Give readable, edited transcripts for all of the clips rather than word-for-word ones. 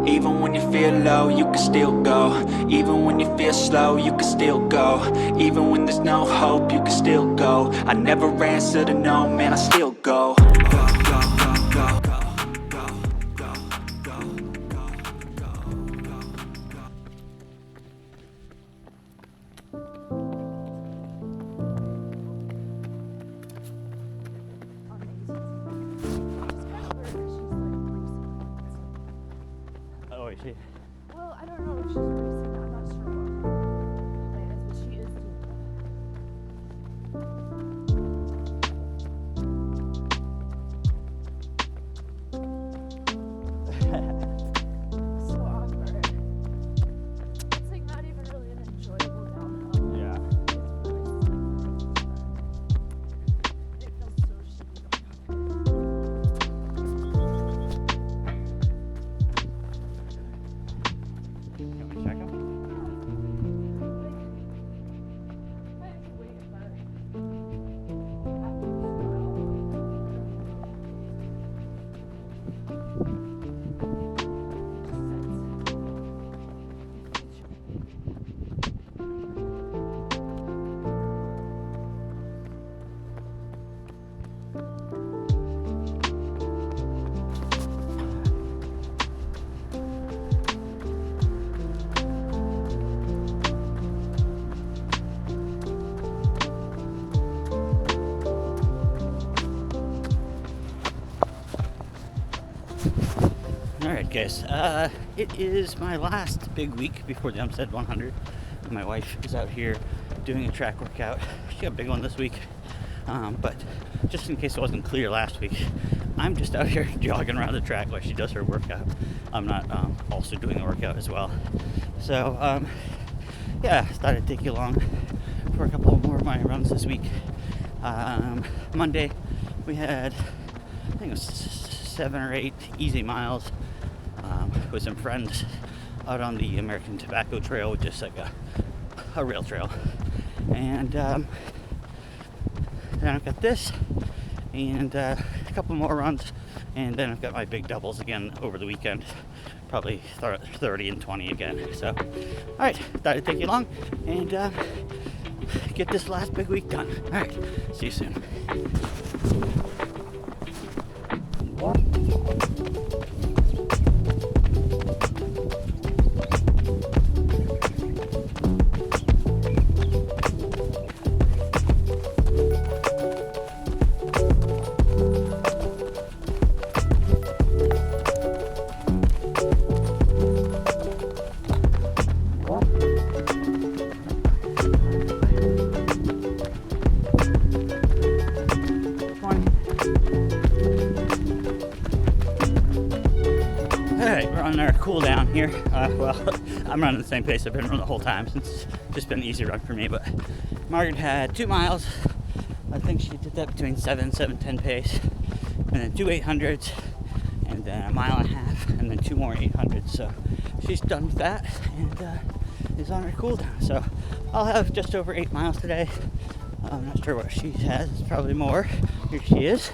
Even when you feel low, you can still go. Even when you feel slow, you can still go. Even when there's no hope, you can still go. I never answer to no, man, I still go. Oh, is she? Well, I don't know if she's racing. I'm not sure what that is, but she is doing that. So awkward. It's like not even really an enjoyable downhill. Yeah. It feels so shitty. Can we check him? Alright guys, it is my last big week before the Umstead 100. My wife is out here doing a track workout. She got a big one this week, but just in case it wasn't clear last week, I'm just out here jogging around the track while she does her workout. I'm not also doing the workout as well. So yeah, thought I'd take you along for a couple more of my runs this week. Monday we had, I think it was 7 or 8 easy miles with some friends out on the American Tobacco Trail, which is like a rail trail. And then I've got this and a couple more runs, and then I've got my big doubles again over the weekend, probably 30 and 20 again. So alright, thought I'd take you along and get this last big week done. Alright, see you soon. Alright, we're on our cool down here. Well, I'm running the same pace I've been running the whole time since it's just been an easy run for me. But Margaret had 2 miles. I think she did that between 7:10 pace, and then 2 800s, and then a mile and a half, and then 2 more 800s. So she's done with that and is on her cool down. So I'll have just over 8 miles today. I'm not sure what she has. It's probably more. Here she is.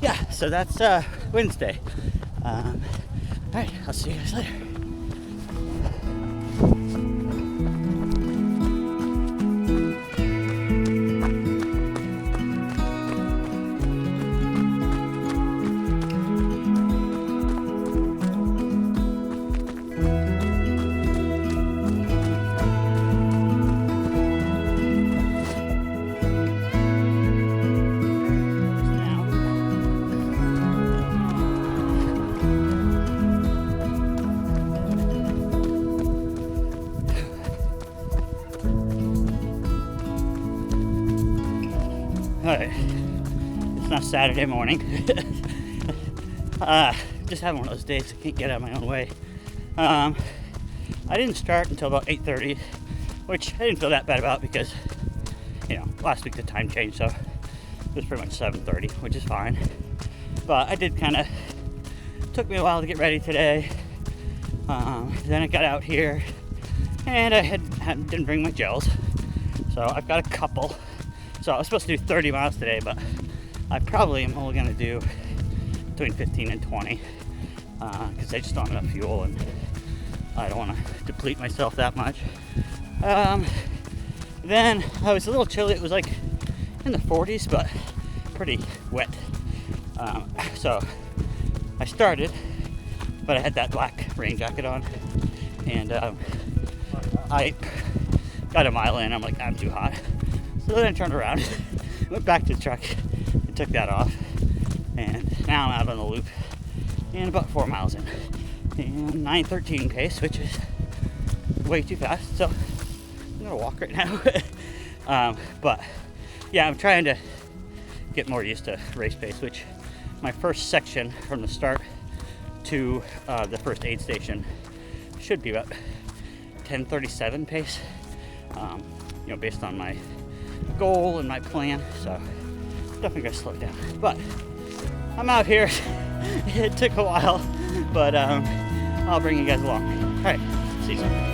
Yeah, so that's Wednesday. Alright, I'll see you guys later. Alright, it's now Saturday morning. Just having one of those days I can't get out of my own way. I didn't start until about 8:30, which I didn't feel that bad about because, you know, last week the time changed, so it was pretty much 7:30, which is fine. But I did kind of, took me a while to get ready today. Then I got out here and I didn't bring my gels, so I've got a couple. So I was supposed to do 30 miles today, but I probably am only going to do between 15 and 20 because I just don't have enough fuel and I don't want to deplete myself that much. Then I was a little chilly. It was like in the 40s, but pretty wet. So I started, but I had that black rain jacket on, and I got a mile in. I'm like, I'm too hot. So then I turned around, went back to the truck, and took that off. And now I'm out on the loop, and about 4 miles in, and 9:13 pace, which is way too fast. So I'm gonna walk right now. But yeah, I'm trying to get more used to race pace, which my first section from the start to the first aid station should be about 10:37 pace, based on my goal and my plan. So definitely gonna slow down, but I'm out here. It took a while, but I'll bring you guys along. All right, see you soon.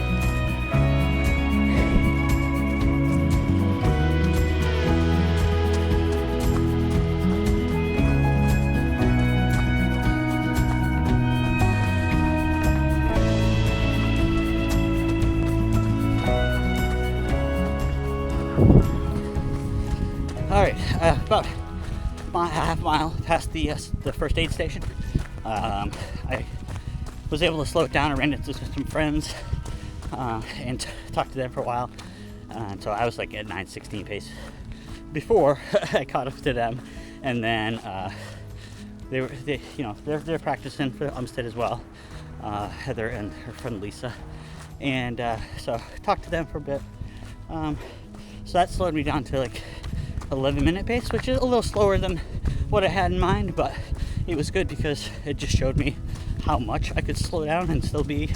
All right, about a half mile past the first aid station. I was able to slow it down. I ran into some friends and talked to them for a while. So I was like at 9:16 pace before I caught up to them, and then they're practicing for Umstead as well. Heather and her friend Lisa, and so talked to them for a bit. So that slowed me down to like 11-minute pace, which is a little slower than what I had in mind, but it was good because it just showed me how much I could slow down and still be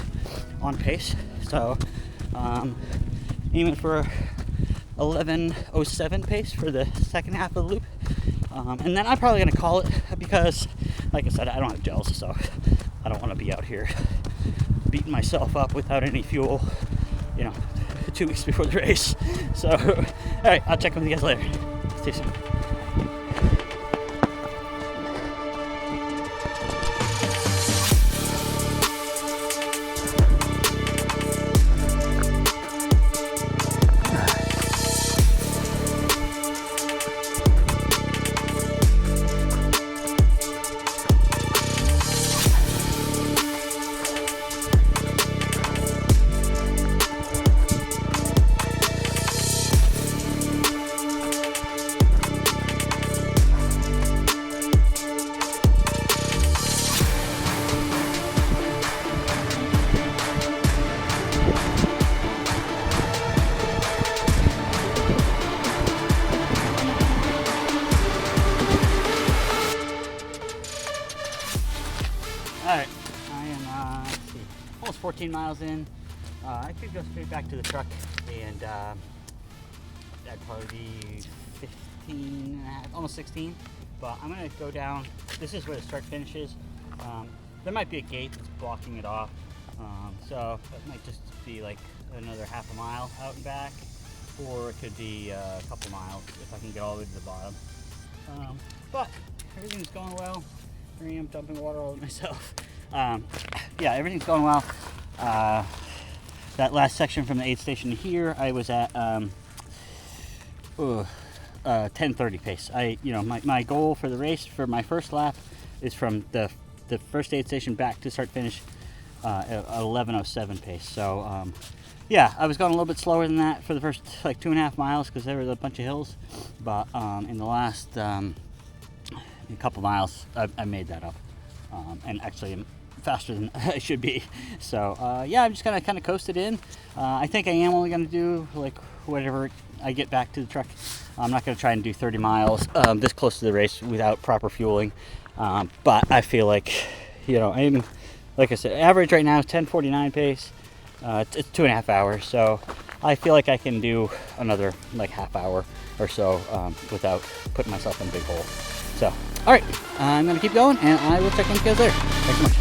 on pace. So aiming for 11:07 pace for the second half of the loop, and then I'm probably gonna call it because, like I said, I don't have gels, so I don't want to be out here beating myself up without any fuel, 2 weeks before the race. So all right, I'll check with you guys later. See you soon. Alright, I am, almost 14 miles in. I could go straight back to the truck, and that'd probably be 15 and a half, almost 16. But I'm going to go down. This is where the start finish is. There might be a gate that's blocking it off, so it might just be like another half a mile out and back, or it could be a couple miles if I can get all the way to the bottom. But everything's going well. Here I am dumping water all over myself. Yeah, everything's going well. That last section from the aid station to here, I was at 10:30 pace. My goal for the race for my first lap is from the first aid station back to start finish at 11:07 pace. So yeah, I was going a little bit slower than that for the first like 2.5 miles because there was a bunch of hills. But in the last a couple miles, I made that up, and actually I'm faster than I should be. So yeah, I'm just gonna kind of coast it in. I think I am only gonna do like whatever I get back to the truck. I'm not gonna try and do 30 miles this close to the race without proper fueling. But I feel like, I'm, like I said, average right now is 10:49 pace. It's 2.5 hours, so I feel like I can do another like half hour or so without putting myself in a big hole. So, all right, I'm gonna keep going, and I will check in with you guys later. Thanks so much.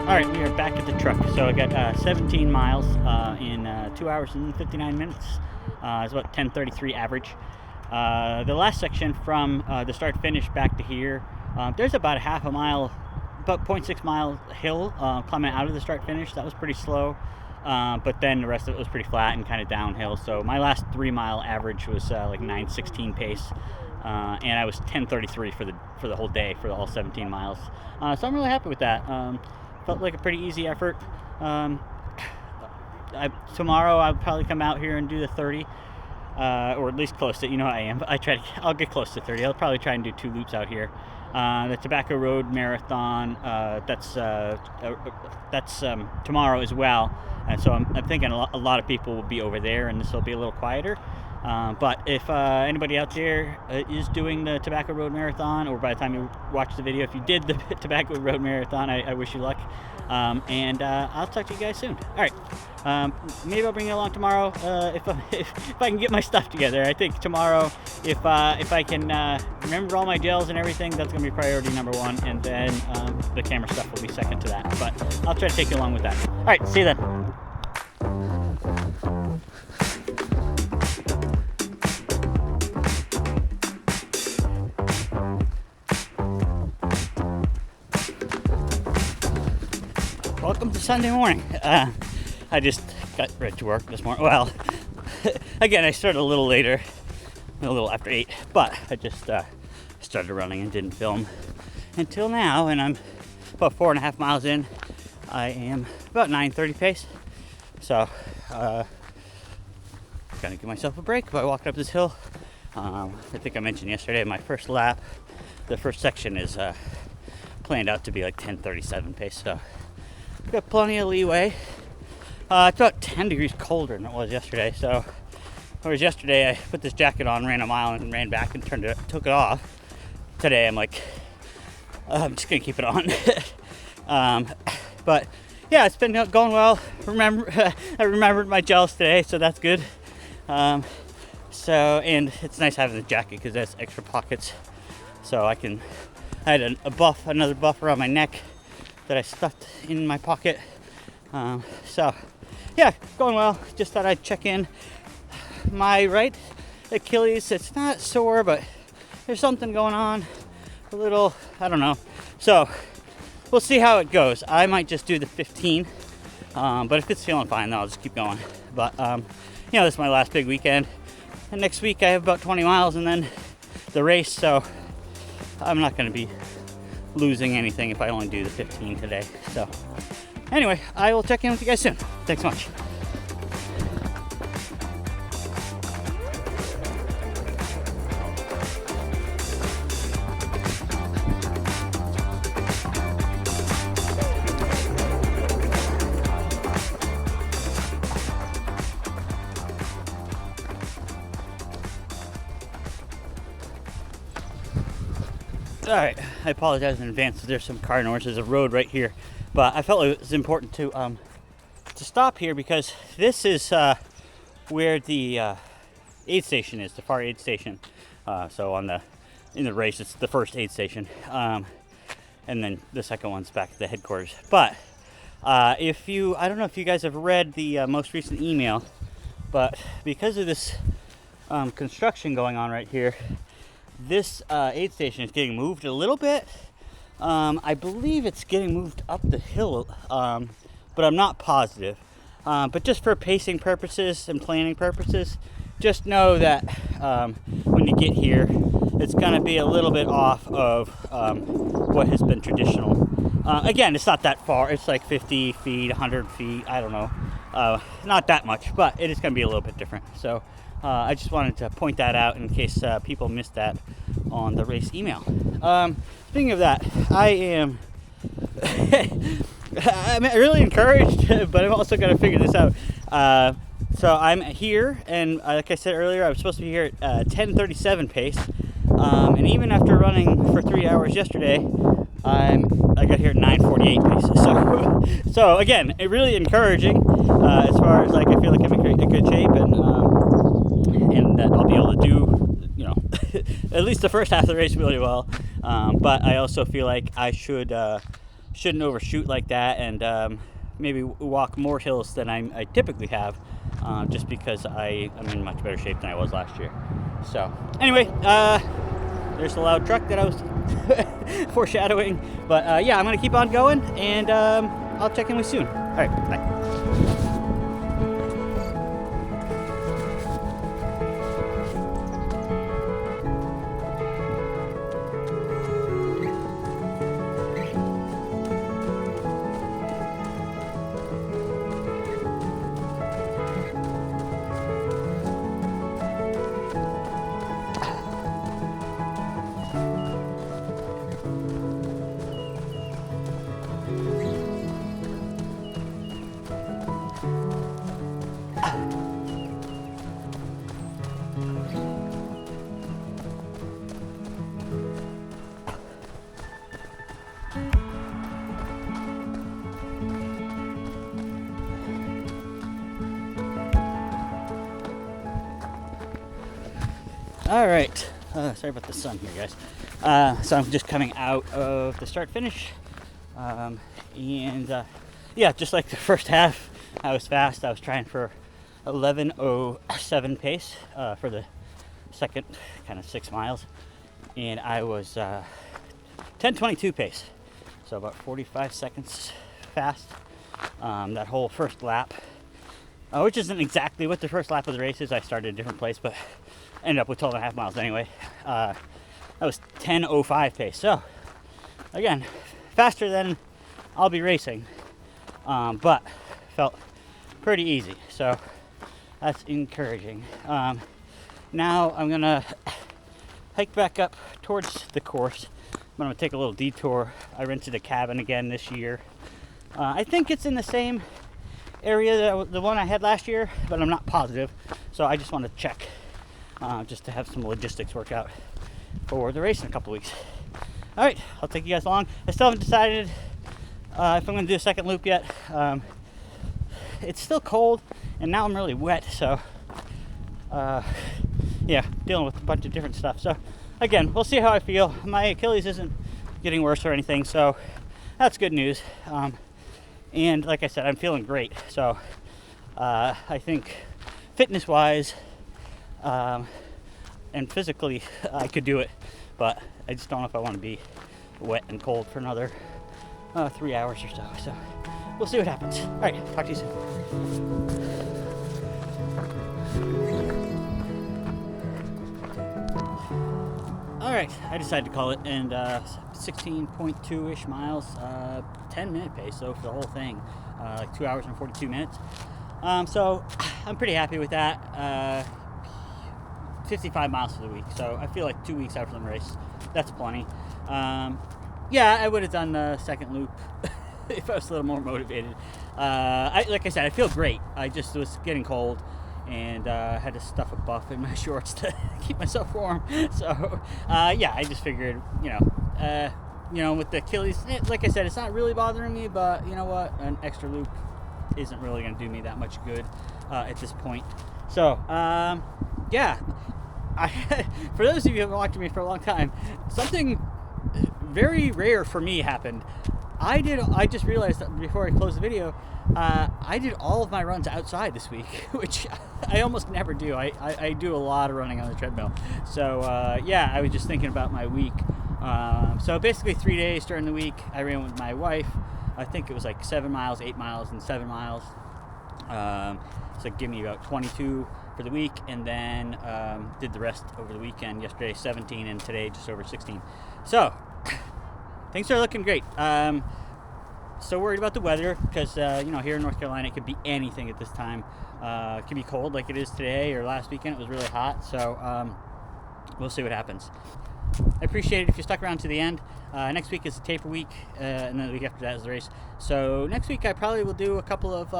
All right, we are back at the truck. So I got 17 miles in 2 hours and 59 minutes. It's about 10:33 average. The last section from the start finish back to here, there's about a half a mile, about 0.6 mile hill climbing out of the start finish. That was pretty slow, but then the rest of it was pretty flat and kind of downhill. So my last 3 mile average was like 9:16 pace, and I was 10:33 for the whole day for all 17 miles. So I'm really happy with that. Felt like a pretty easy effort. Tomorrow I'll probably come out here and do the 30, or at least close to it. You know how I am. I'll get close to 30. I'll probably try and do 2 loops out here. The Tobacco Road Marathon, that's tomorrow as well. And so I'm thinking a lot of people will be over there, and this will be a little quieter. But if anybody out there is doing the Tobacco Road Marathon, or by the time you watch the video, if you did the Tobacco Road Marathon, I wish you luck. And I'll talk to you guys soon. All right. Maybe I'll bring you along tomorrow if I can get my stuff together. I think tomorrow, if I can remember all my gels and everything, that's going to be priority number 1. And then the camera stuff will be second to that. But I'll try to take you along with that. All right. See you then. Welcome to Sunday morning. I just got ready to work this morning. Well, again, I started a little later, a little after 8, but I just started running and didn't film until now, and I'm about 4.5 miles in. I am about 9:30 pace, so gonna give myself a break by walking up this hill. I think I mentioned yesterday my first lap, the first section is planned out to be like 10:37 pace, so got plenty of leeway. It's about 10 degrees colder than it was yesterday. So, whereas yesterday I put this jacket on, ran a mile, and ran back and took it off. Today I'm like, I'm just gonna keep it on. But yeah, it's been going well. I remembered my gels today, so that's good. And it's nice having the jacket because it has extra pockets, so I had another buff around my neck that I stuffed in my pocket. So yeah, going well. Just thought I'd check in. My right Achilles, it's not sore, but there's something going on. A little, I don't know. So we'll see how it goes. I might just do the 15, but if it's feeling fine, then I'll just keep going. But this is my last big weekend, and next week I have about 20 miles and then the race, so I'm not going to be losing anything if I only do the 15 today. So anyway, I will check in with you guys soon. Thanks much. All right, I apologize in advance. There's some car noise. There's a road right here, but I felt it was important to stop here because this is where the aid station is, the far aid station. So in the race, it's the first aid station, and then the second one's back at the headquarters. But I don't know if you guys have read the most recent email, but because of this construction going on right here, this aid station is getting moved a little bit. I believe it's getting moved up the hill, but I'm not positive. But just for pacing purposes and planning purposes, just know that when you get here, it's going to be a little bit off of what has been traditional. Again, it's not that far. It's like 50 feet, 100 feet, I don't know. Not that much, but it is going to be a little bit different. So I just wanted to point that out in case people missed that on the race email. Speaking of that, I am I'm really encouraged, but I'm also going to figure this out. So I'm here, and like I said earlier, I was supposed to be here at 10:37 pace. And even after running for 3 hours yesterday, I got here at 9:48 pace. So again, it really encouraging as far as like I feel like I'm in good shape, and that I'll be able to do, at least the first half of the race really well. But I also feel like I should shouldn't overshoot like that, and maybe walk more hills than I typically have, just because I'm in much better shape than I was last year. So anyway, there's the loud truck that I was foreshadowing. But yeah, I'm going to keep on going, and I'll check in with you soon. All right, bye. All right, sorry about the sun here, guys. So I'm just coming out of the start finish, and yeah, just like the first half, I was fast. I was trying for 11:07 pace for the second kind of 6 miles, and I was 10:22 pace, so about 45 seconds fast that whole first lap, which isn't exactly what the first lap of the race is. I started a different place, but ended up with 12.5 miles anyway. That was 10:05 pace, so again, faster than I'll be racing, but felt pretty easy, so that's encouraging. Now I'm gonna hike back up towards the course. I'm gonna take a little detour. I rented a cabin again this year. I think it's in the same area that the one I had last year, but I'm not positive, so I just want to check, just to have some logistics work out for the race in a couple weeks. All right, I'll take you guys along. I still haven't decided if I'm going to do a second loop yet. It's still cold, and now I'm really wet, so yeah, dealing with a bunch of different stuff. So again, we'll see how I feel. My Achilles isn't getting worse or anything, so that's good news. And like I said, I'm feeling great. So I think fitness-wise and physically, I could do it, but I just don't know if I want to be wet and cold for another 3 hours or so. So we'll see what happens. All right, talk to you soon. All right, I decided to call it, and 16.2-ish miles, 10-minute pace, so for the whole thing, like 2 hours and 42 minutes. So I'm pretty happy with that. 55 miles for the week, so I feel like 2 weeks out from the race, that's plenty. Yeah, I would have done the second loop if I was a little more motivated. Like I said, I feel great. I just was getting cold, and had to stuff a buff in my shorts to keep myself warm. So yeah, I just figured, you know, with the Achilles, like I said, it's not really bothering me, but you know what, an extra loop isn't really going to do me that much good at this point. So yeah, for those of you who have been watching me for a long time, something very rare for me happened. I just realized that before I closed the video, I did all of my runs outside this week, which I almost never do. I do a lot of running on the treadmill. So yeah, I was just thinking about my week. So basically 3 days during the week, I ran with my wife. I think it was like 7 miles, 8 miles, and 7 miles. So give me about 22 for the week, and then did the rest over the weekend. Yesterday 17, and today just over 16. So things are looking great. So worried about the weather because you know, here in North Carolina it could be anything at this time. It could be cold like it is today, or last weekend it was really hot. So we'll see what happens. I appreciate it if you stuck around to the end. Next week is the taper week, and then the week after that is the race. So next week I probably will do a couple of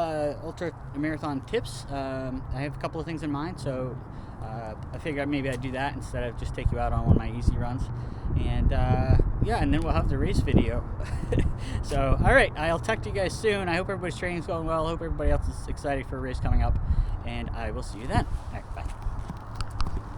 ultra marathon tips. I have a couple of things in mind, so I figured maybe I'd do that instead of just take you out on one of my easy runs. And yeah, and then we'll have the race video. So all right, I'll talk to you guys soon. I hope everybody's training's going well. I hope everybody else is excited for a race coming up, and I will see you then. All right.